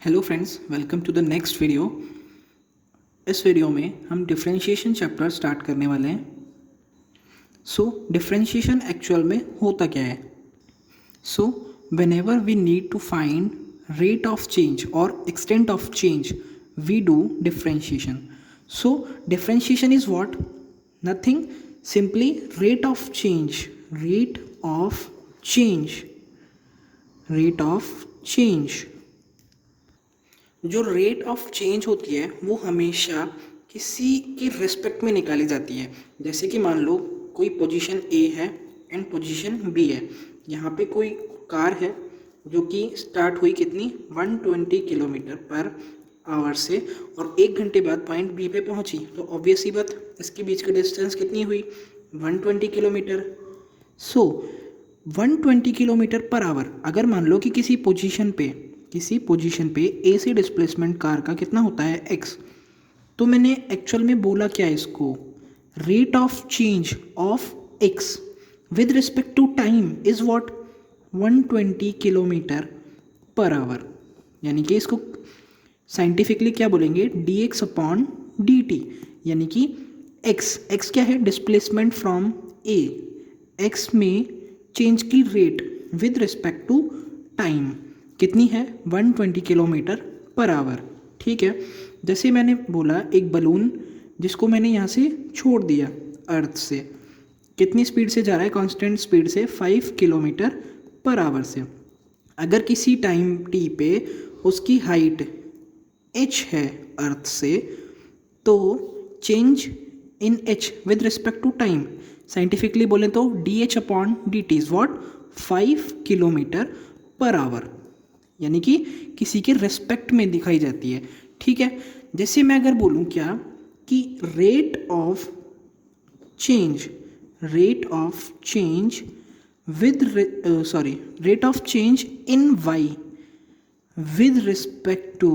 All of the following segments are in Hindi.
Hello friends, welcome to the next video. इस वीडियो में हम डिफरेंशिएशन चैप्टर स्टार्ट करने वाले हैं। डिफरेंशिएशन एक्चुअल में होता क्या है? Whenever we need to find rate of change और extent of change, we do differentiation. Differentiation is what? Nothing, simply rate of change, rate of change, rate of change. जो रेट ऑफ चेंज होती है वो हमेशा किसी की रिस्पेक्ट में निकाली जाती है। जैसे कि मान लो कोई पोजीशन ए है एंड पोजीशन बी है। यहाँ पे कोई कार है जो कि स्टार्ट हुई कितनी 120 किलोमीटर पर आवर से और 1 घंटे बाद पॉइंट बी पे पहुँची, तो ऑब्वियसली बात इसके बीच की डिस्टेंस कितनी हुई 120 किलोमीटर। 120 kilometre per our. अगर मान लो कि किसी पोजीशन पे ए से डिस्प्लेसमेंट कार का कितना होता है एक्स, तो मैंने एक्चुअल में बोला क्या है इसको? Rate of change of x with respect to time is what? 120 kilometre per hour. यानी कि इसको साइंटिफिकली क्या बोलेंगे? D x upon d t. यानी कि एक्स क्या है? Displacement from A. एक्स में चेंज की rate with respect to time कितनी है? 120 किलोमीटर पर आवर। ठीक है, जैसे मैंने बोला एक बलून जिसको मैंने यहाँ से छोड़ दिया अर्थ से, कितनी स्पीड से जा रहा है? कांस्टेंट स्पीड से 5 किलोमीटर पर आवर से। अगर किसी टाइम टी पे उसकी हाइट h है अर्थ से, तो change in h with respect to time scientifically बोले तो d h upon d t is what? 5 kilometre per hour. यानी कि किसी के रेस्पेक्ट में दिखाई जाती है। ठीक है, जैसे मैं अगर बोलूँ क्या कि rate of change rate of change in y with respect to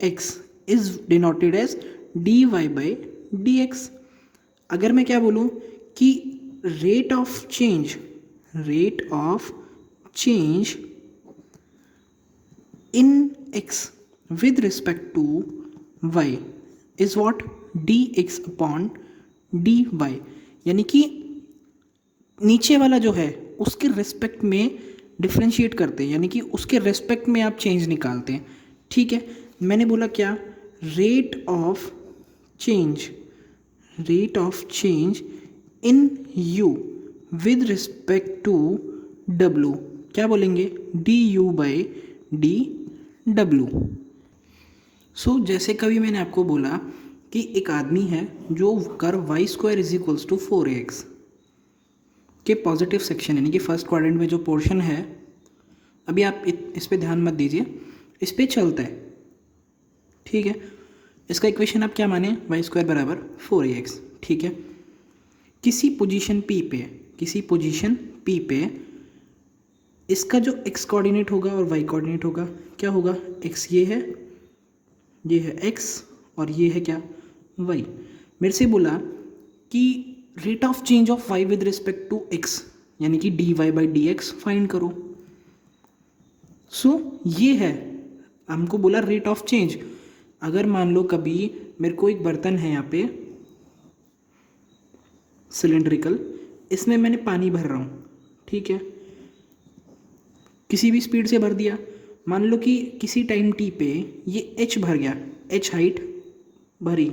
x is denoted as d y by d x. अगर मैं क्या बोलूँ कि rate of change in x with respect to y is what? dx upon dy। यानी कि नीचे वाला जो है उसके रेस्पेक्ट में डिफ्रेंशिएट करते हैं, यानी कि उसके रेस्पेक्ट में आप चेंज निकालते हैं। ठीक है, मैंने बोला क्या? Rate of change in u with respect to w, क्या बोलेंगे? du बाई डी डब्लू। जैसे कभी मैंने आपको बोला कि एक आदमी है जो curve y square is equals to 4ax के पॉजिटिव सेक्शन, यानी कि फर्स्ट क्वाड्रेंट में जो पोर्शन है, अभी आप इस पे ध्यान मत दीजिए, इस पे चलता है। ठीक है, इसका इक्वेशन आप क्या माने? वाई स्क्वायर बराबर 4ax। ठीक है, किसी पोजीशन पी पे इसका जो x कोऑर्डिनेट होगा और y कोऑर्डिनेट होगा, क्या होगा? x ये है x और ये है क्या? y। मेरे से बोला कि rate of change of y with respect to x, यानी कि dy by d x find करो। ये है, हमको बोला रेट ऑफ चेंज। अगर मान लो कभी मेरे को एक बर्तन है यहाँ पे सिलेंड्रिकल, इसमें मैंने पानी भर रहा हूँ। ठीक है, किसी भी स्पीड से भर दिया, मान लो कि किसी टाइम टी पे ये h भर गया, h हाइट भरी।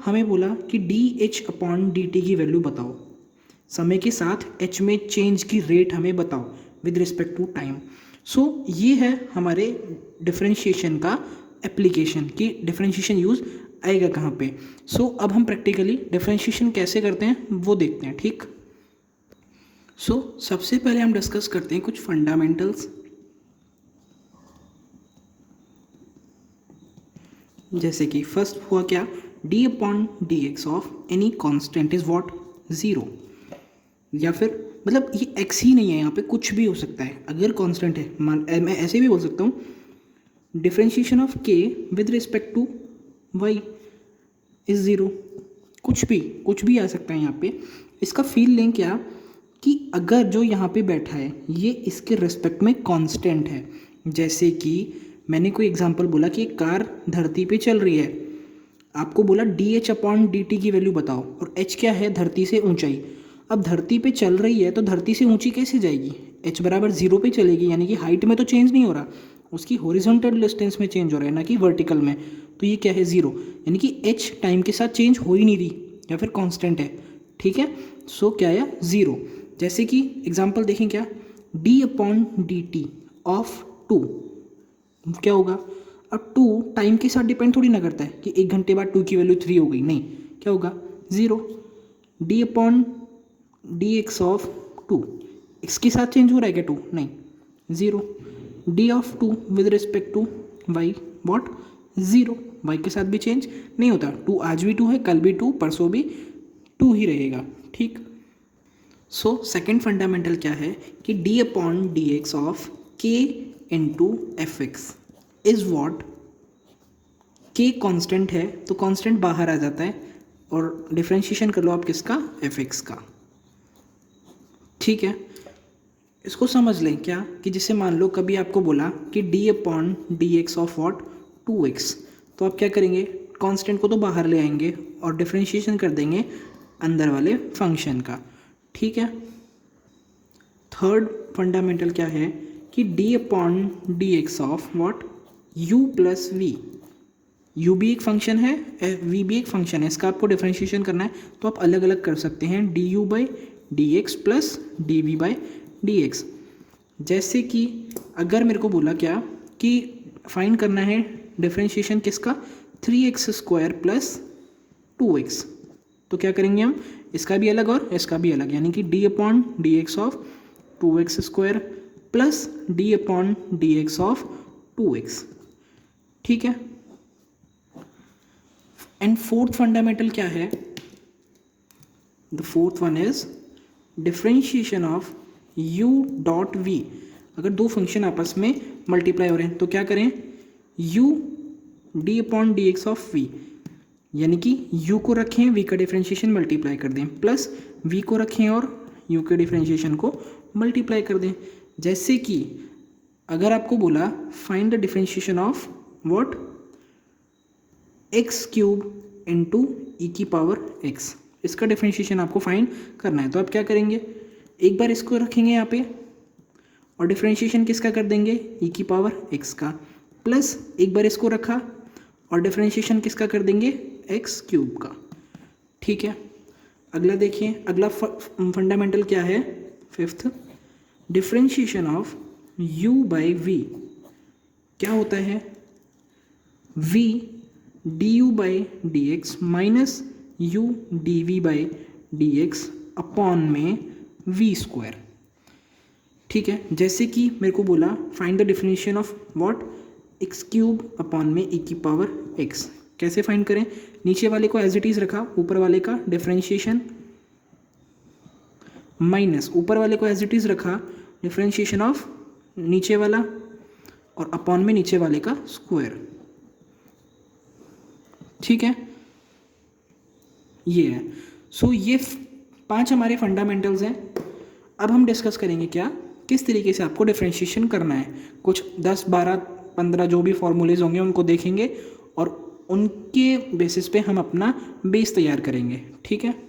हमें बोला कि D h upon d T की वैल्यू बताओ, समय के साथ h में चेंज की रेट हमें बताओ विद रिस्पेक्ट टू टाइम। ये है हमारे डिफरेंशिएशन का एप्लीकेशन, कि डिफरेंशिएशन यूज़ आएगा कहाँ पे। अब हम प्रैक्टिकली डिफरेंशिएशन कैसे करते हैं वो देखते हैं। ठीक, सबसे पहले हम डिस्कस करते हैं कुछ फंडामेंटल्स। जैसे कि फर्स्ट हुआ क्या? d upon D x of any constant is what? 0। या फिर मतलब ये x ही नहीं है, यहाँ पे कुछ भी हो सकता है। अगर कांस्टेंट है, मैं ऐसे भी बोल सकता हूँ differentiation of k with respect to y is 0। कुछ भी आ सकता है यहाँ पे। इसका फील लें क्या कि अगर जो यहाँ पे बैठा है ये इसके रिस्पेक्ट में कांस्टेंट है, जैसे कि मैंने कोई एग्जांपल बोला कि एक कार धरती पे चल रही है, आपको बोला dh/dt की वैल्यू बताओ, और h क्या है, धरती से ऊंचाई। अब धरती पे चल रही है तो धरती से ऊंची कैसे जाएगी, h बराबर 0 पे चलेगी, यानी कि हाइट में तो चेंज नहीं हो रहा, उसकी हॉरिजॉन्टल डिस्टेंस में चेंज हो रहा है, ना कि वर्टिकल में। तो ये क्या है, 0, यानी कि h टाइम के साथ चेंज हो ही नहीं रही या फिर कांस्टेंट है। ठीक है, सो क्या है, 0। जैसे कि एग्जांपल देखें, क्या d/dt ऑफ 2 क्या होगा। अब 2 टाइम के साथ डिपेंड थोड़ी ना करता है कि 1 घंटे बाद 2 की वैल्यू 3 हो गई, नहीं, क्या होगा, 0। d/dx ऑफ 2, x के साथ चेंज हो रहा है क्या 2, नहीं, 0। d of 2 with respect to y, what, 0, y के साथ भी चेंज नहीं होता। 2 आज भी 2 है, कल भी 2, परसों भी 2 ही रहेगा। ठीक, सो सेकेंड फंडामेंटल क्या है कि d/dx of k into F x is what, k constant है तो कांस्टेंट बाहर आ जाता है, और डिफ्रेंशिएशन कर लो आप किसका, एफ एक्स का। ठीक है, इसको समझ लें क्या कि जैसे मान लो कभी आपको बोला कि d/dx ऑफ वॉट, 2x, तो आप क्या करेंगे, कांस्टेंट को तो बाहर ले आएंगे और डिफ्रेंशिएशन कर देंगे अंदर वाले फंक्शन का। ठीक है, थर्ड फंडामेंटल क्या है कि d/dx of what, u plus v, u भी एक फंक्शन है, v भी एक फंक्शन है, इसका आपको डिफ्रेंशिएशन करना है तो आप अलग अलग कर सकते हैं, du/dx प्लस dv/dx। जैसे कि अगर मेरे को बोला क्या कि फाइंड करना है डिफ्रेंशिएशन किसका, 3x² प्लस 2x, तो क्या करेंगे हम, इसका भी अलग और इसका भी अलग, यानी कि d/dx of 2x² plus d/dx of 2x। ठीक है, एंड फोर्थ फंडामेंटल क्या है, the fourth one is differentiation of u dot v। अगर दो फंक्शन आपस में मल्टीप्लाई हो रहे हैं तो क्या करें, u d/dx ऑफ v, यानी कि u को रखें, v का डिफ्रेंशिएशन मल्टीप्लाई कर दें, प्लस v को रखें और u के डिफ्रेंशिएशन को मल्टीप्लाई कर दें। जैसे कि अगर आपको बोला find the differentiation of what, x³ into e⁻x, इसका डिफ्रेंशिएशन आपको फाइंड करना है, तो आप क्या करेंगे, एक बार इसको रखेंगे यहाँ पे और डिफ्रेंशिएशन किसका कर देंगे, e⁻x का, प्लस एक बार इसको रखा और डिफ्रेंशिएशन किसका कर देंगे, x³ का। ठीक है, अगला देखिए, अगला फंडामेंटल क्या है, फिफ्थ, डिफ्रेंशिएशन ऑफ u/v क्या होता है, v du/dx minus u dv/dx upon में v²। ठीक है, जैसे कि मेरे को बोला find the definition of what, x³ upon में e⁻x, कैसे फाइंड करें, नीचे वाले को एज इट इज़ रखा, ऊपर वाले का डिफरेंशिएशन माइनस ऊपर वाले को एज इट इज़ रखा, डिफरेंशिएशन ऑफ नीचे वाला और अपॉन में नीचे वाले का स्क्वायर। ठीक है, ये है। सो ये 5 हमारे फंडामेंटल्स हैं। अब हम डिस्कस करेंगे क्या, किस तरीके से आपको डिफरेंशिएशन करना है, कुछ 10, 12, 15 जो भी फॉर्मूलेज होंगे उनको देखेंगे और उनके बेसिस पे हम अपना बेस तैयार करेंगे। ठीक है।